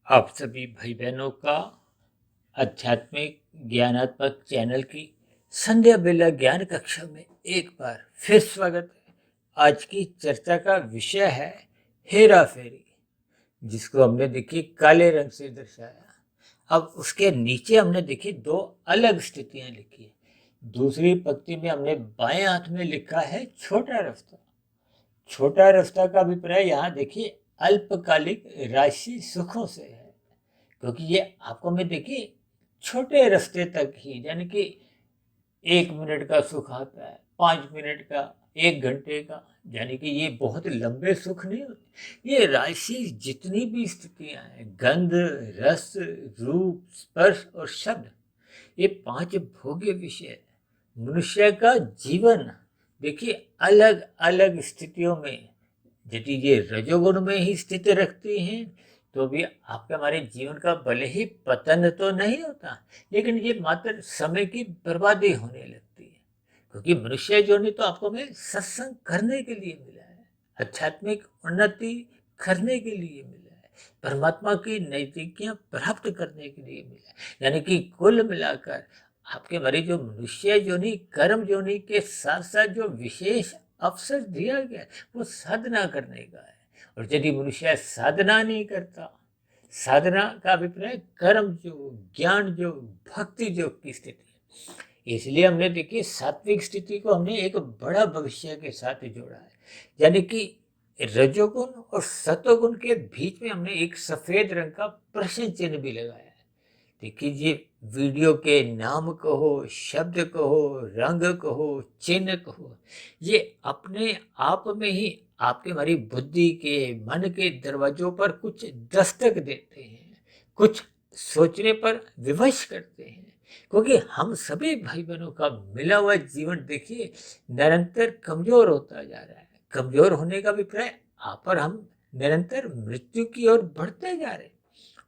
आप सभी भाई बहनों का आध्यात्मिक ज्ञानात्मक चैनल की संध्या बेला ज्ञान कक्षा में एक बार फिर स्वागत है। आज की चर्चा का विषय है हेरा फेरी, जिसको हमने देखी काले रंग से दर्शाया। अब उसके नीचे हमने देखी दो अलग स्थितियां लिखी है। दूसरी पंक्ति में हमने बाएं हाथ में लिखा है छोटा रास्ता। छोटा रास्ता का अभिप्राय यहाँ देखिए अल्पकालिक राशि सुखों से है, क्योंकि ये आपको में देखिए छोटे रास्ते तक ही, यानी कि 1 मिनट का सुख आता है, 5 मिनट का, 1 घंटे का, यानी कि ये बहुत लंबे सुख नहीं होते। ये राशि जितनी भी स्थितियां हैं, गंध, रस, रूप, स्पर्श और शब्द, ये 5 भोग्य विषय मनुष्य का जीवन देखिए अलग अलग स्थितियों में, यदि ये रजोगुण में ही स्थिति रखती हैं तो भी आपके हमारे जीवन का भले ही पतन तो नहीं होता, लेकिन ये मात्र समय की बर्बादी होने लगती है। क्योंकि मनुष्य जोनि तो आपको में सत्संग करने के लिए मिला है, आध्यात्मिक उन्नति करने के लिए मिला है, परमात्मा की नजदीकियां प्राप्त करने के लिए मिला है। यानी कि कुल मिलाकर आपके हमारी जो मनुष्य जोनि, कर्म जोनि के साथ साथ जो विशेष अवसर दिया गया वो साधना करने का है। और यदि मनुष्य साधना नहीं करता, साधना का अभिप्राय कर्म योग, ज्ञान योग, भक्ति योग की स्थिति है। इसलिए हमने देखिए सात्विक स्थिति को हमने एक बड़ा भविष्य के साथ जोड़ा है, यानी कि रजोगुण और सतोगुण के बीच में हमने एक सफेद रंग का प्रश्न चिन्ह भी लगाया है। देखिए ये वीडियो के नाम कहो, शब्द कहो, रंग कहो, चिन्ह कहो, ये अपने आप में ही आपके हमारी बुद्धि के, मन के दरवाजों पर कुछ दस्तक देते हैं, कुछ सोचने पर विवश करते हैं। क्योंकि हम सभी भाई बहनों का मिला हुआ जीवन देखिए निरंतर कमजोर होता जा रहा है। कमजोर होने का अभिप्राय आप पर हम निरंतर मृत्यु की ओर बढ़ते जा रहे हैं।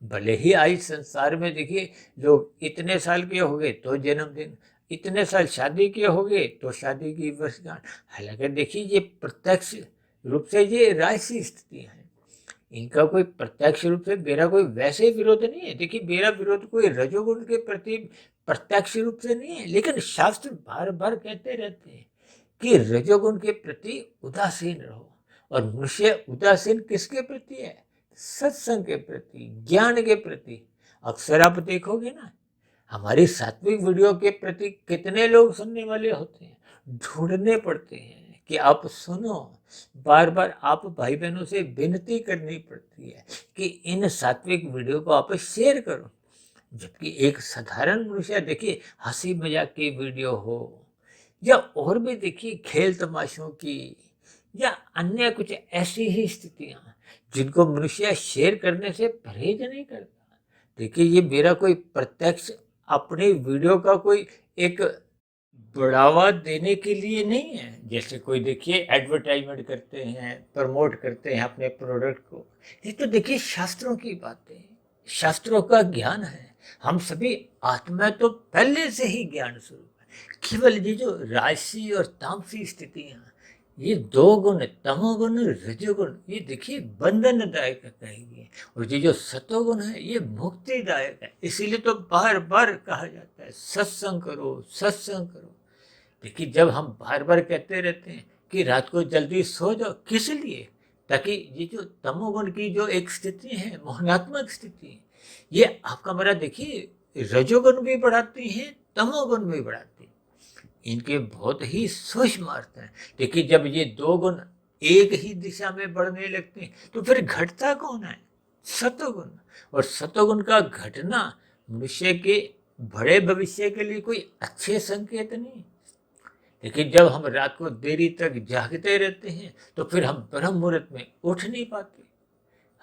भले ही आज संसार में देखिए लोग इतने साल के हो गए तो जन्मदिन, इतने साल शादी के हो गए तो शादी की वर्षगांठ। हालांकि देखिए ये प्रत्यक्ष रूप से ये राजसी स्थितियां हैं, इनका कोई प्रत्यक्ष रूप से मेरा कोई वैसे विरोध नहीं है। देखिए मेरा विरोध कोई रजोगुण के प्रति प्रत्यक्ष रूप से नहीं है, लेकिन शास्त्र बार बार कहते रहते हैं कि रजोगुण के प्रति उदासीन रहो। और मनुष्य उदासीन किसके प्रति है? सत्संग के प्रति, ज्ञान के प्रति। अक्सर आप देखोगे ना, हमारी सात्विक वीडियो के प्रति कितने लोग सुनने वाले होते हैं, ढूंढने पड़ते हैं कि आप सुनो। बार बार आप भाई बहनों से विनती करनी पड़ती है कि इन सात्विक वीडियो को आप शेयर करो। जबकि एक साधारण मनुष्य देखिए हंसी मजाक की वीडियो हो, या और भी देखिए खेल तमाशों की, या अन्य कुछ ऐसी ही स्थितियां जिनको मनुष्य शेयर करने से परहेज नहीं करता। देखिए ये मेरा कोई प्रत्यक्ष अपनी वीडियो का कोई एक बढ़ावा देने के लिए नहीं है। जैसे कोई देखिए एडवर्टाइजमेंट करते हैं, प्रमोट करते हैं अपने प्रोडक्ट को। ये तो देखिए शास्त्रों की बातें, शास्त्रों का ज्ञान है। हम सभी आत्मा तो पहले से ही ज्ञान स्वरूप है। केवल ये जो राजसी और तामसी स्थितियां, ये दो गुण, तमोगुण, रजोगुण, ये देखिए बंधनदायक कहेंगे। और ये जो सतोगुण है ये मुक्तिदायक है। इसीलिए तो बार बार कहा जाता है सत्संग करो, सत्संग करो। देखिए जब हम बार बार कहते रहते हैं कि रात को जल्दी सो जाओ, किस लिए? ताकि ये जो तमोगुण की जो एक स्थिति है, मोहनात्मक स्थिति, ये आपका मेरा देखिए रजोगुण भी बढ़ाती है, तमोगुण भी बढ़ाती है। इनके बहुत ही सूक्ष्म अर्थ हैं। देखिए जब ये दो गुण एक ही दिशा में बढ़ने लगते हैं तो फिर घटता कौन है? सतोगुण। और सतोगुण का घटना मनुष्य के बड़े भविष्य के लिए कोई अच्छे संकेत नहीं। लेकिन जब हम रात को देरी तक जागते रहते हैं तो फिर हम ब्रह्म मुहूर्त में उठ नहीं पाते।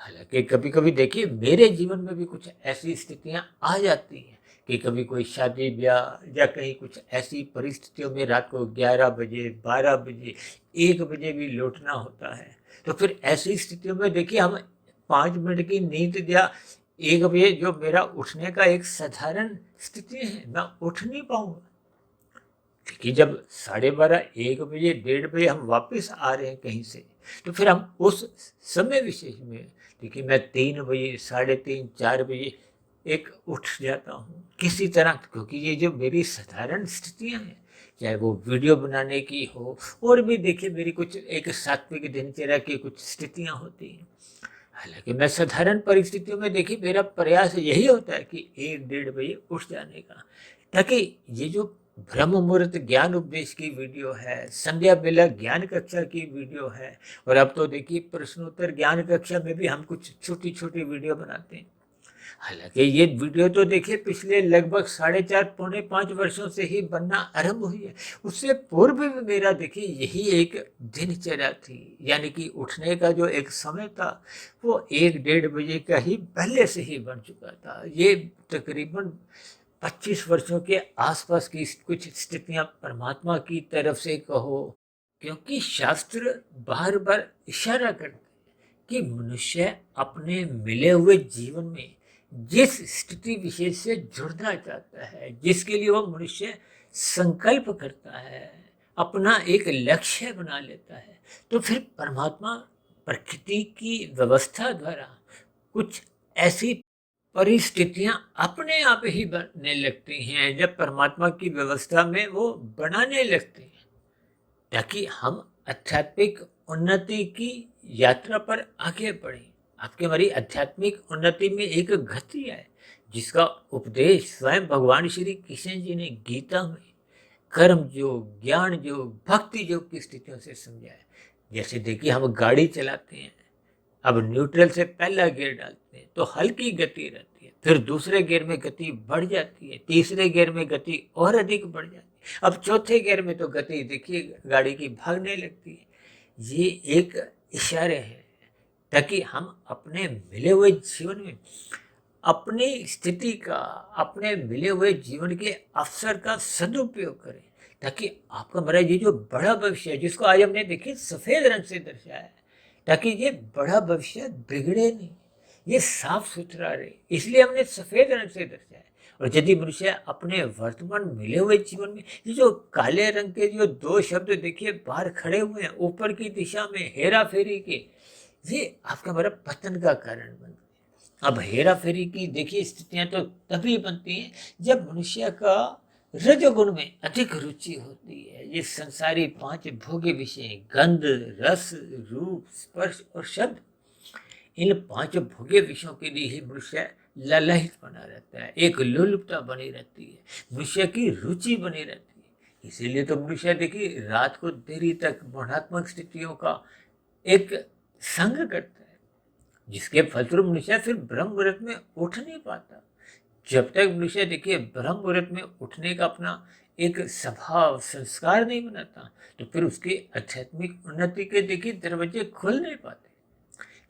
हालांकि कभी कभी देखिए मेरे जीवन में भी कुछ ऐसी स्थितियां आ जाती हैं कि कभी कोई शादी ब्याह या कहीं कुछ ऐसी परिस्थितियों में रात को 11 बजे, 12 बजे, 1 बजे भी लौटना होता है। तो फिर ऐसी स्थितियों में देखिए हम 5 मिनट की नींद या 1 बजे जो मेरा उठने का एक साधारण स्थिति है, मैं उठ नहीं पाऊंगा। कि जब 12:30, 1 बजे, 1:30 बजे हम वापस आ रहे हैं कहीं से, तो फिर हम उस समय विशेष में देखिए मैं 3 बजे, 3:30, 4 बजे एक उठ जाता हूँ किसी तरह, क्योंकि ये जो मेरी साधारण स्थितियाँ हैं, चाहे वो वीडियो बनाने की हो, और भी देखिए मेरी कुछ एक सात्विक दिनचर्या की कुछ स्थितियाँ होती हैं। हालांकि मैं साधारण परिस्थितियों में देखिए मेरा प्रयास यही होता है कि 1-1:30 बजे उठ जाने का, ताकि ये जो ब्रह्म मुहूर्त ज्ञान उपदेश की वीडियो है, संध्या बेला ज्ञान कक्षा की वीडियो है, और अब तो देखिए प्रश्नोत्तर ज्ञान कक्षा में भी हम कुछ छोटी छोटी वीडियो बनाते हैं। हालांकि ये वीडियो तो देखिए पिछले लगभग 4.5 पौने 5 वर्षों से ही बनना आरंभ हुई है। उससे पूर्व भी मेरा देखिए यही एक दिनचर्या थी, यानी कि उठने का जो एक समय था वो 1-1:30 बजे का ही पहले से ही बन चुका था। ये तकरीबन 25 वर्षों के आसपास की कुछ स्थितियां परमात्मा की तरफ से कहो, क्योंकि शास्त्र बार बार इशारा करते हैं कि मनुष्य अपने मिले हुए जीवन में जिस स्थिति विशेष से जुड़ना चाहता है, जिसके लिए वो मनुष्य संकल्प करता है, अपना एक लक्ष्य बना लेता है, तो फिर परमात्मा प्रकृति की व्यवस्था द्वारा कुछ ऐसी परिस्थितियां अपने आप ही बनने लगती हैं, जब परमात्मा की व्यवस्था में वो बनाने लगते हैं, ताकि हम आध्यात्मिक उन्नति की यात्रा पर आगे बढ़ें। आपके हमारी आध्यात्मिक उन्नति में एक गति है, जिसका उपदेश स्वयं भगवान श्री कृष्ण जी ने गीता में कर्म योग, ज्ञान योग, भक्ति योग की स्थितियों से समझाया। जैसे देखिए हम गाड़ी चलाते हैं, अब न्यूट्रल से पहला गियर डालते हैं तो हल्की गति रहती है, फिर दूसरे गियर में गति बढ़ जाती है, तीसरे गियर में गति और अधिक बढ़ जाती है, अब चौथे गियर में तो गति देखिए गाड़ी की भागने लगती है। ये एक इशारे हैं ताकि हम अपने मिले हुए जीवन में अपनी स्थिति का, अपने मिले हुए जीवन के अवसर का सदुपयोग करें, ताकि आपका हमारा ये जो बड़ा भविष्य है, जिसको आज हमने देखिए सफेद रंग से दर्शाया है, ताकि ये बड़ा भविष्य बिगड़े नहीं, ये साफ सुथरा रहे, इसलिए हमने सफेद रंग से दर्शाया है। और यदि मनुष्य अपने वर्तमान मिले हुए जीवन में ये जो काले रंग के जो 2 शब्द देखिए बाहर खड़े हुए हैं ऊपर की दिशा में, हेरा फेरी के, ये आपका हमारा पतन का कारण बन गए। अब हेरा फेरी की देखिए स्थितियां तो तभी बनती हैं जब मनुष्य का रजोगुण में अधिक रुचि होती है। ये संसारी 5 भोग्य विषय, गंध, रस, रूप, स्पर्श और शब्द, इन 5 भोग्य विषयों के लिए ही मनुष्य ललाहित बना रहता है, एक लोलुपता बनी रहती है, मनुष्य की रुचि बनी रहती है। इसीलिए तो मनुष्य देखिए रात को देरी तक वर्णात्मक स्थितियों का एक संग करता है, जिसके फलस्वरूप मनुष्य फिर ब्रह्म मुहूर्त में उठ नहीं पाता। जब तक मनुष्य देखिए ब्रह्म मुहूर्त में उठने का अपना एक स्वभाव संस्कार नहीं बनाता, तो फिर उसकी आध्यात्मिक उन्नति के देखिए दरवाजे खुल नहीं पाते।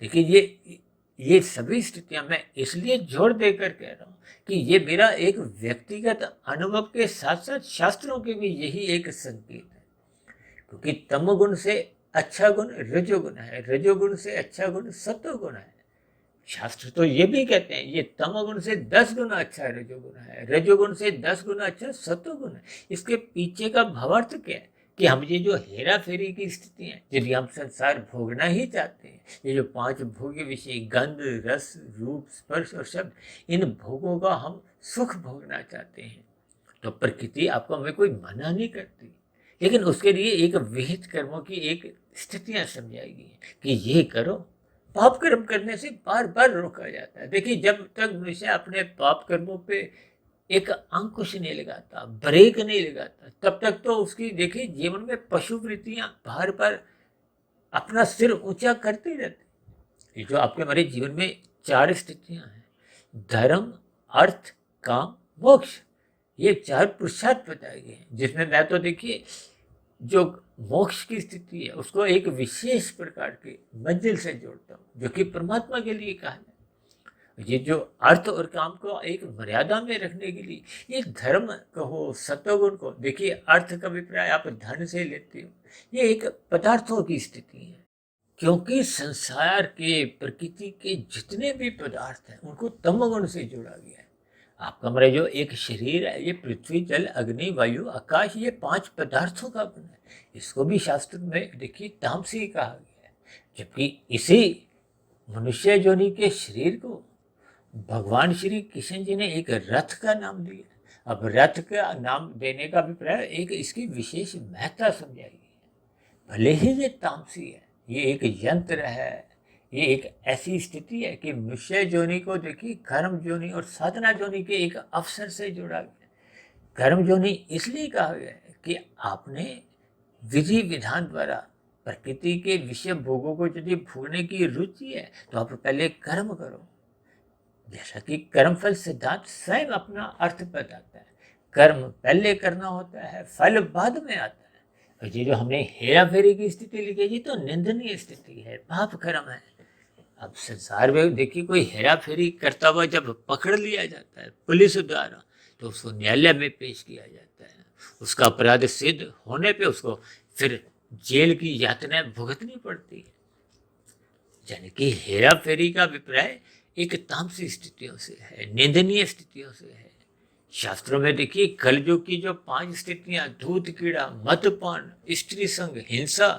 देखिए ये सभी स्थितियां मैं इसलिए जोर देकर कह रहा हूँ कि ये मेरा एक व्यक्तिगत अनुभव के साथ साथ शास्त्रों के भी यही एक संकेत है, क्योंकि तमोगुण से अच्छा गुण रजोगुण है, रजोगुण से अच्छा गुण सत्वगुण है। शास्त्र तो ये भी कहते हैं ये तमोगुण से 10 गुना अच्छा रजोगुण है, रजोगुण से 10 गुना अच्छा सत्वगुण है। इसके पीछे का भावार्थ क्या है कि हम ये जो हेरा फेरी की स्थिति है, यदि हम संसार भोगना ही चाहते हैं, ये जो 5 भोग्य विषय, गंध, रस, रूप, स्पर्श और शब्द, इन भोगों का हम सुख भोगना चाहते हैं, तो प्रकृति आपको हमें कोई मना नहीं करती, लेकिन उसके लिए एक विहित कर्मों की एक स्थितियां समझाएगी कि ये करो। पाप कर्म करने से बार बार रोका जाता है। देखिए जब तक मनुष्य अपने पाप कर्मों पे एक अंकुश नहीं लगाता, ब्रेक नहीं लगाता, तब तक तो उसकी देखिए जीवन में पशु वृत्तियां बार बार अपना सिर ऊंचा करती रहती। ये जो आपके हमारे जीवन में 4 स्थितियां हैं, धर्म, अर्थ, काम, मोक्ष, ये 4 पुरुषार्थ बताए गए हैं, जिसमें मैं तो देखिए जो मोक्ष की स्थिति है उसको एक विशेष प्रकार की मंजिल से जोड़ता हूँ, जो कि परमात्मा के लिए कहा है। ये जो अर्थ और काम को एक मर्यादा में रखने के लिए, ये धर्म कहो, सत्वगुण को, देखिए अर्थ का अभिप्राय आप धन से लेते हो, ये एक पदार्थों की स्थिति है, क्योंकि संसार के, प्रकृति के जितने भी पदार्थ हैं उनको तमोगुण से जोड़ा गया है। आपका हमारा जो एक शरीर है, ये पृथ्वी, जल, अग्नि, वायु, आकाश, ये 5 पदार्थों का बना है। इसको भी शास्त्र में देखिए तामसी कहा गया है, जबकि इसी मनुष्य योनि के शरीर को भगवान श्री कृष्ण जी ने एक रथ का नाम दिया। अब रथ का नाम देने का अभिप्राय एक इसकी विशेष महत्ता समझाई है। भले ही ये तामसी है, ये एक यंत्र है, ये एक ऐसी स्थिति है कि मनुष्य योनि को देखिए कर्म योनि और साधना योनि के एक अवसर से जुड़ा गया। कर्म योनि इसलिए कहा गया है कि आपने विधि विधान द्वारा प्रकृति के विषय भोगों को यदि भोगने की रुचि है तो आप पहले कर्म करो। जैसा कि कर्मफल सिद्धांत स्वयं अपना अर्थ बताता है, कर्म पहले करना होता है, फल बाद में आता है। और ये जो हमने हेरा फेरी की स्थिति लिखी है, तो निंदनीय स्थिति है, पाप कर्म है। अब संसार में देखिए कोई हेरा फेरी करता हुआ जब पकड़ लिया जाता है पुलिस द्वारा तो उसको न्यायालय में पेश किया जाता है। उसका अपराध सिद्ध होने पे उसको फिर जेल की यातनाएं भुगतनी पड़ती है। यानी कि हेरा फेरी का अभिप्राय एक तामसी स्थितियों से है, निंदनीय स्थितियों से है। शास्त्रों में देखिए कलयुग की जो 5 स्थितियां, दूध कीड़ा, मदपान, स्त्री संग, हिंसा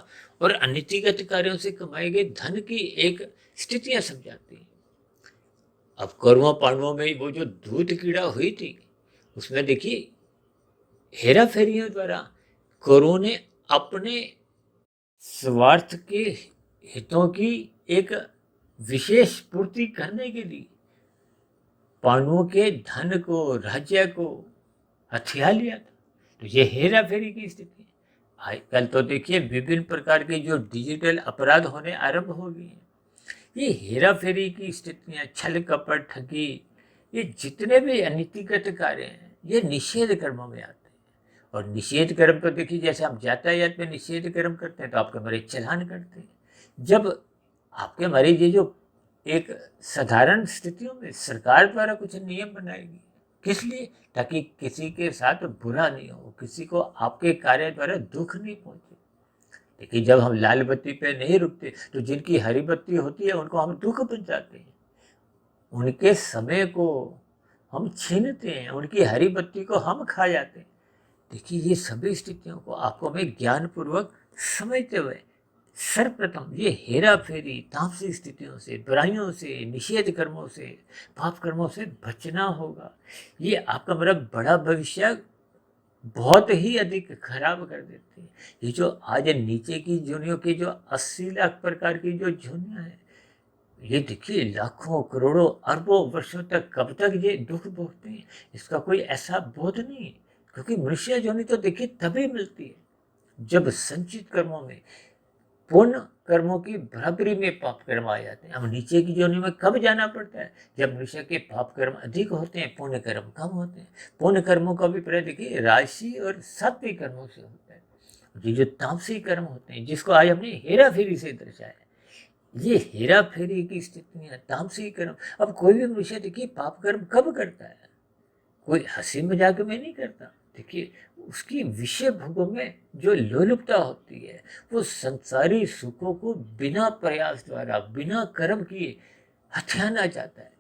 और अनीतिगत कार्यों से कमाए गए धन की एक स्थितियां समझाती हैं। अब कौरवों पांडवों में वो जो दूध कीड़ा हुई थी उसमें देखिए हेरा फेरियों द्वारा कौरवों ने अपने स्वार्थ के हितों की एक विशेष पूर्ति करने के लिए पांडवों के धन को, राज्य को हथिया लिया था। तो ये हेरा फेरी की स्थिति है। आजकल तो देखिए विभिन्न प्रकार के जो डिजिटल अपराध होने आरंभ हो गए हैं। ये हेरा फेरी की स्थितियां, छल कपट, ठगी, ये जितने भी अनीतिगत कार्य हैं ये निषेध कर्मों में आते हैं। और निषेध कर्म तो देखिए जैसे हम यातायात में निषेध कर्म करते हैं तो आपके हमारे चलान करते हैं। जब आपके हमारे ये जो एक साधारण स्थितियों में सरकार द्वारा कुछ नियम बनाएगी, किस लिए? ताकि किसी के साथ बुरा नहीं हो, किसी को आपके कार्य द्वारा दुख नहीं पहुंचे। देखिए जब हम लाल बत्ती पे नहीं रुकते तो जिनकी हरी बत्ती होती है उनको हम दुख पहुंचाते हैं, उनके समय को हम छीनते हैं, उनकी हरी बत्ती को हम खा जाते हैं। देखिए ये सभी स्थितियों को आपको हमें ज्ञानपूर्वक समझते हुए सर्वप्रथम ये हेरा फेरी, तामसी स्थितियों से, बुराइयों से, निषेध कर्मों से, पाप कर्मों से बचना होगा। ये आपका मेरा बड़ा भविष्य बहुत ही अधिक खराब कर देते हैं। ये जो आज नीचे की जोनियों की जो 80 लाख प्रकार की जो जोनियां हैं, ये देखिए लाखों करोड़ों अरबों वर्षों तक कब तक ये दुख भोगते हैं, इसका कोई ऐसा बोध नहीं है। क्योंकि मनुष्य जोनि तो देखिए तभी मिलती है जब संचित कर्मों में पुण्य कर्मों की बराबरी में पाप कर्म आ जाते हैं। अब नीचे की जोनि में कब जाना पड़ता है? जब मनुष्य के पाप कर्म अधिक होते हैं, पुण्य कर्म कम होते हैं। पुण्य कर्मों का अभिप्राय देखिए राशि और सात्विक कर्मों से होता है। ये जो तामसी कर्म होते हैं जिसको आज हमने हेरा फेरी से दर्शाया, ये हेरा फेरी की स्थितियां, तामसी कर्म। अब कोई भी मनुष्य देखिए पाप कर्म कब करता है? कोई हंसी मजाक में नहीं करता। देखिए उसकी विषय भोगों में जो लोलुपता होती है वो संसारी सुखों को बिना प्रयास द्वारा, बिना कर्म किए हथियाना चाहता है।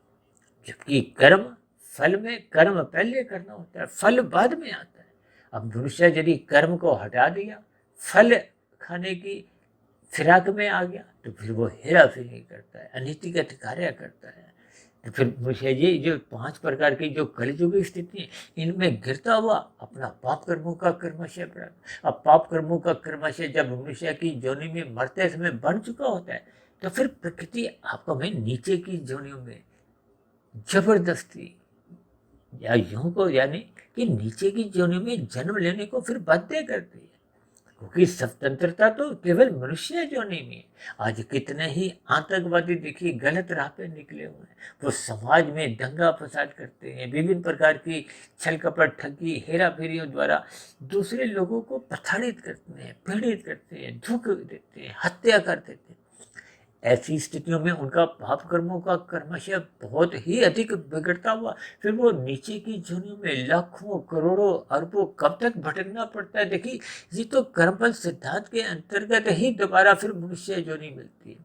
जबकि कर्म फल में, कर्म पहले करना होता है, फल बाद में आता है। अब मनुष्य यदि कर्म को हटा दिया, फल खाने की फिराक में आ गया तो फिर वो हेरा फेरी करता है, अनीतिगत कार्य करता है। तो फिर मुझे ये जो 5 प्रकार की जो कलयुगी स्थिति है, इनमें गिरता हुआ अपना पाप कर्मों का कर्मशय प्राप्त। अब पाप कर्मों का कर्मशय जब मनुष्य की जोनि में मरते समय बन चुका होता है तो फिर प्रकृति आपको में नीचे की जोनियों में जबरदस्ती या यूं को यानी कि नीचे की जोनियों में जन्म लेने को फिर बाध्य करती है। क्योंकि स्वतंत्रता तो केवल मनुष्य जोनि में। आज कितने ही आतंकवादी देखिए गलत राह पे निकले हुए हैं, वो समाज में दंगा फसाद करते हैं, विभिन्न प्रकार की छल कपट, ठगी, हेरा फेरियों द्वारा दूसरे लोगों को प्रताड़ित करते हैं, पीड़ित करते हैं, दुख देते हैं, हत्या कर देते हैं। ऐसी स्थितियों में उनका पाप कर्मों का कर्मशय बहुत ही अधिक बिगड़ता हुआ फिर वो नीचे की जोनियों में लाखों करोड़ों अरबों कब तक भटकना पड़ता है। देखिए ये तो कर्मफल सिद्धांत के अंतर्गत ही दोबारा फिर मनुष्य जोनि मिलती है।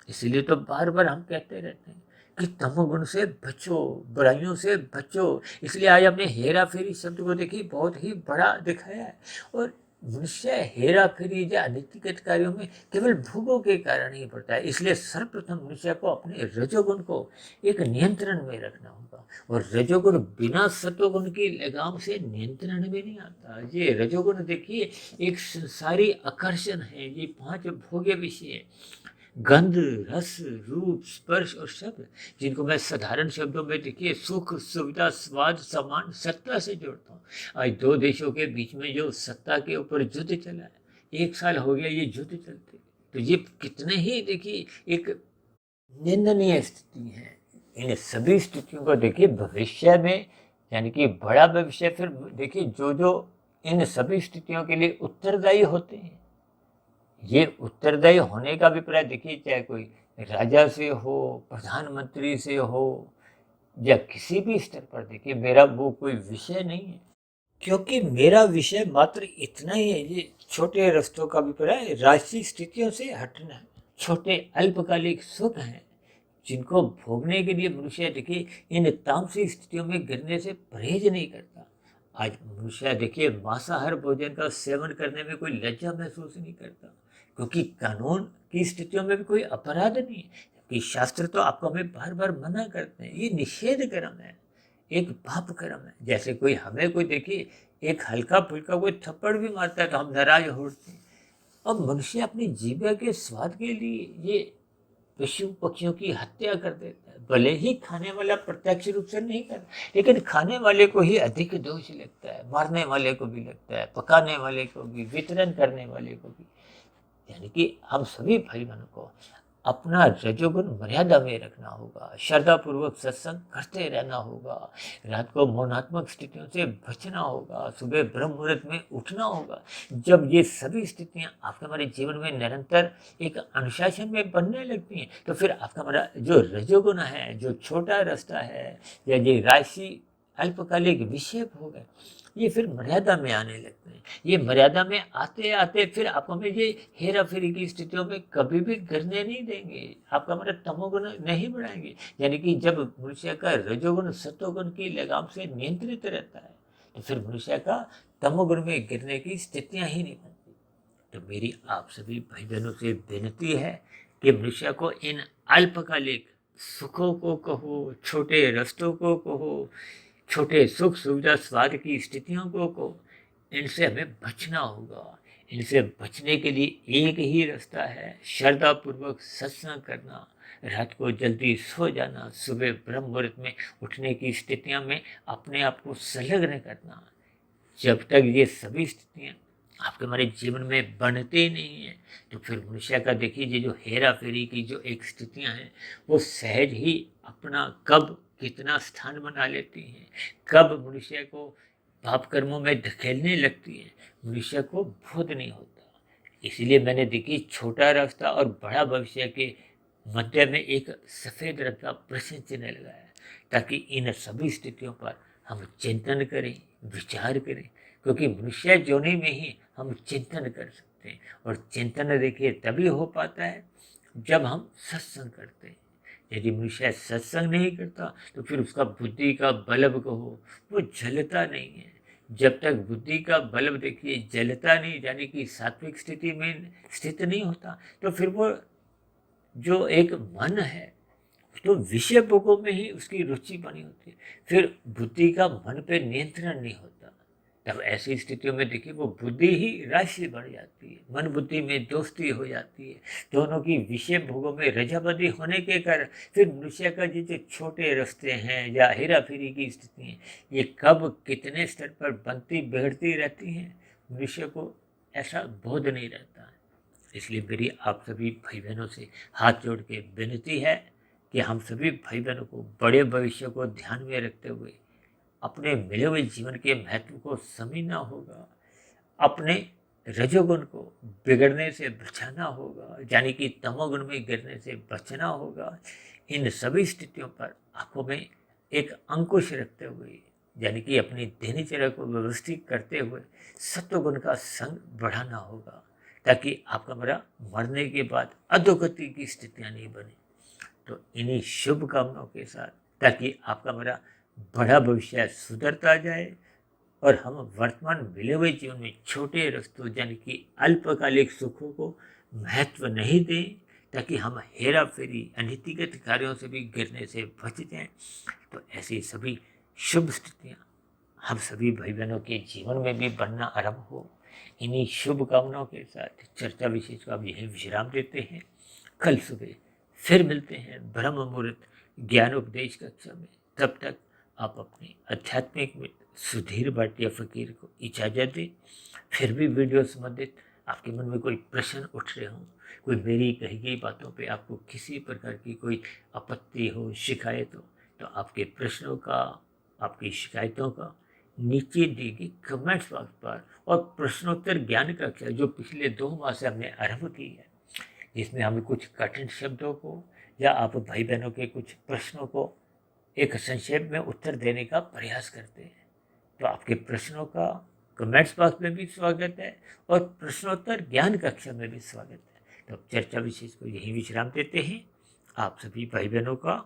इसीलिए तो बार बार हम कहते रहते हैं कि तमोगुण से बचो, बुराइयों से बचो। इसलिए आज हमने हेरा फेरी शब्द को देखिए बहुत ही बड़ा दिखाया है। और मनुष्य हेरा फेरी या अनैतिक कार्यों में केवल भोगों के कारण ही पड़ता है। इसलिए सर्वप्रथम मनुष्य को अपने रजोगुण को एक नियंत्रण में रखना होगा, और रजोगुण बिना सत्वगुण की लगाम से नियंत्रण में नहीं आता। ये रजोगुण देखिए एक संसारी आकर्षण है। ये 5 भोग्य विषय है, गंध, रस, रूप, स्पर्श और शब्द, जिनको मैं साधारण शब्दों में देखिए सुख, सुविधा, स्वाद, सम्मान, सत्ता से जोड़ता हूँ। आज 2 देशों के बीच में जो सत्ता के ऊपर युद्ध चला है, 1 साल हो गया ये युद्ध चलते, तो ये कितने ही देखिए एक निंदनीय स्थिति है। इन सभी स्थितियों को देखिए भविष्य में, यानी कि बड़ा भविष्य, फिर देखिए जो जो इन सभी स्थितियों के लिए उत्तरदायी होते हैं, ये उत्तरदायी होने का अभिप्राय देखिए, चाहे कोई राजा से हो, प्रधानमंत्री से हो, या किसी भी स्तर पर देखिए, मेरा वो कोई विषय नहीं है, क्योंकि मेरा विषय मात्र इतना ही है। ये छोटे रास्तों का अभिप्राय राष्ट्रीय स्थितियों से हटना है। छोटे अल्पकालिक सुख हैं, जिनको भोगने के लिए मनुष्य देखिए इन तामसिक स्थितियों में गिरने से परहेज नहीं करता। आज मनुष्य देखिए मांसाहार भोजन का सेवन करने में कोई लज्जा महसूस नहीं करता, क्योंकि कानून की स्थितियों में भी कोई अपराध नहीं है, क्योंकि शास्त्र तो आपको हमें बार बार मना करते हैं। ये निषेध कर्म है, एक पाप कर्म है। जैसे कोई हमें कोई देखिए एक हल्का फुल्का कोई थप्पड़ भी मारता है तो हम नाराज होते हैं। अब मनुष्य अपनी जीविका के स्वाद के लिए ये पशु पक्षियों की हत्या कर देता है। भले ही खाने वाला प्रत्यक्ष रूप से नहीं करता, लेकिन खाने वाले को ही अधिक दोष लगता है, मारने वाले को भी लगता है, पकाने वाले को भी, वितरण करने वाले को भी। यानी कि हम सभी भाई बहनों को अपना रजोगुण मर्यादा में रखना होगा, श्रद्धापूर्वक सत्संग करते रहना होगा, रात को मौनात्मक स्थितियों से बचना होगा, सुबह ब्रह्म मुहूर्त में उठना होगा। जब ये सभी स्थितियां आपके हमारे जीवन में निरंतर एक अनुशासन में बनने लगती हैं, तो फिर आपका हमारा जो रजोगुण है, जो छोटा रास्ता है, या ये राशि अल्पकालिक विषय भोग है, ये फिर मर्यादा में आने लगते हैं। ये मर्यादा में आते आते फिर आपको में ये हेरा फेरी की स्थितियों में कभी भी गिरने नहीं देंगे, आपका मतलब तमोगुण नहीं बढ़ाएंगे। यानी कि जब मनुष्य का रजोगुण सत्वगुण की लगाम से नियंत्रित रहता है, तो फिर मनुष्य का तमोगुण में गिरने की स्थितियां ही नहीं बनती। तो मेरी आप सभी भाई बहनों से विनती है कि मनुष्य को इन अल्पकालिक सुखों को कहो, छोटे रस्तों को कहो, छोटे सुख सुविधा स्वाद की स्थितियों को इनसे हमें बचना होगा। इनसे बचने के लिए एक ही रास्ता है, श्रद्धापूर्वक सत्संग करना, रात को जल्दी सो जाना, सुबह ब्रह्म मुहूर्त में उठने की स्थितियों में अपने आप को संलग्न करना। जब तक ये सभी स्थितियाँ आपके हमारे जीवन में बनते नहीं हैं, तो फिर मनुष्य का देखिए ये जो हेरा फेरी की जो एक स्थितियाँ हैं, वो सहज ही अपना कब कितना स्थान बना लेती हैं, कब मनुष्य को पाप कर्मों में धकेलने लगती हैं, मनुष्य को बोध नहीं होता। इसलिए मैंने देखी छोटा रास्ता और बड़ा भविष्य के मध्य में एक सफ़ेद रंग का प्रश्न चिन्ह लगाया, ताकि इन सभी स्थितियों पर हम चिंतन करें, विचार करें, क्योंकि मनुष्य जोनि में ही हम चिंतन कर सकते हैं। और चिंतन देखिए तभी हो पाता है जब हम सत्संग करते हैं। यदि मनुष्य सत्संग नहीं करता, तो फिर उसका बुद्धि का बल्ब कहो वो जलता नहीं है। जब तक बुद्धि का बल्ब देखिए जलता नहीं, यानी कि सात्विक स्थिति में स्थित नहीं होता, तो फिर वो जो एक मन है, तो विषय भोगों में ही उसकी रुचि बनी होती है, फिर बुद्धि का मन पे नियंत्रण नहीं होता। तब ऐसी स्थितियों में देखिए वो बुद्धि ही राशि बढ़ जाती है, मन बुद्धि में दोस्ती हो जाती है, दोनों की विषय भोगों में रजाबंदी होने के कारण फिर मनुष्य का जो छोटे रास्ते हैं या हेरा फेरी की स्थिति हैं, ये कब कितने स्तर पर बनती बिगड़ती रहती हैं, मनुष्य को ऐसा बोध नहीं रहता है। इसलिए मेरी आप सभी भाई बहनों से हाथ जोड़ के विनती है कि हम सभी भाई बहनों को बड़े भविष्य को ध्यान में रखते हुए अपने मिले हुए जीवन के महत्व को समझना होगा, अपने रजोगुण को बिगड़ने से बचाना होगा, यानी कि तमोगुण में गिरने से बचना होगा। इन सभी स्थितियों पर आंखों में एक अंकुश रखते हुए, यानी कि अपनी दिनचर्या को व्यवस्थित करते हुए सत्वगुण का संग बढ़ाना होगा, ताकि आपका मेरा मरने के बाद अधोगति की स्थितियाँ नहीं बने। तो इन्हीं शुभकामनाओं के साथ, ताकि आपका मेरा बड़ा भविष्य सुधरता जाए, और हम वर्तमान मिले हुए जीवन में छोटे रस्तों यानी कि अल्पकालिक सुखों को महत्व नहीं दें, ताकि हम हेरा फेरी अनीतिगत कार्यों से भी गिरने से बच जाएं। तो ऐसी सभी शुभ स्थितियाँ हम सभी भाई बहनों के जीवन में भी बनना आरंभ हो। इन्हीं शुभ कामनाओं के साथ चर्चा विशेष को अब यही विश्राम देते हैं। कल सुबह फिर मिलते हैं ब्रह्म मुहूर्त ज्ञान उपदेश कक्षा में। तब तक आप अपने आध्यात्मिक मित्र सुधीर भाटिया फकीर को इजाज़त दें। फिर भी वीडियो संबंधित आपके मन में कोई प्रश्न उठ रहे हों, कोई मेरी कही गई बातों पे आपको किसी प्रकार की कोई आपत्ति हो, शिकायत हो, तो आपके प्रश्नों का, आपकी शिकायतों का नीचे दी गई कमेंट्स बॉक्स पर और प्रश्नोत्तर ज्ञान कक्षा जो पिछले 2 माह से हमने आरंभ की है, जिसमें हम कुछ कठिन शब्दों को या आप भाई बहनों के कुछ प्रश्नों को एक संक्षेप में उत्तर देने का प्रयास करते हैं। तो आपके प्रश्नों का कमेंट्स बॉक्स में भी स्वागत है और प्रश्नोत्तर ज्ञान कक्षा में भी स्वागत है। तो अब चर्चा विशेष को यही विश्राम देते हैं। आप सभी भाई बहनों का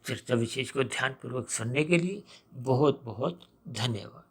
चर्चा विशेष को ध्यानपूर्वक सुनने के लिए बहुत बहुत धन्यवाद।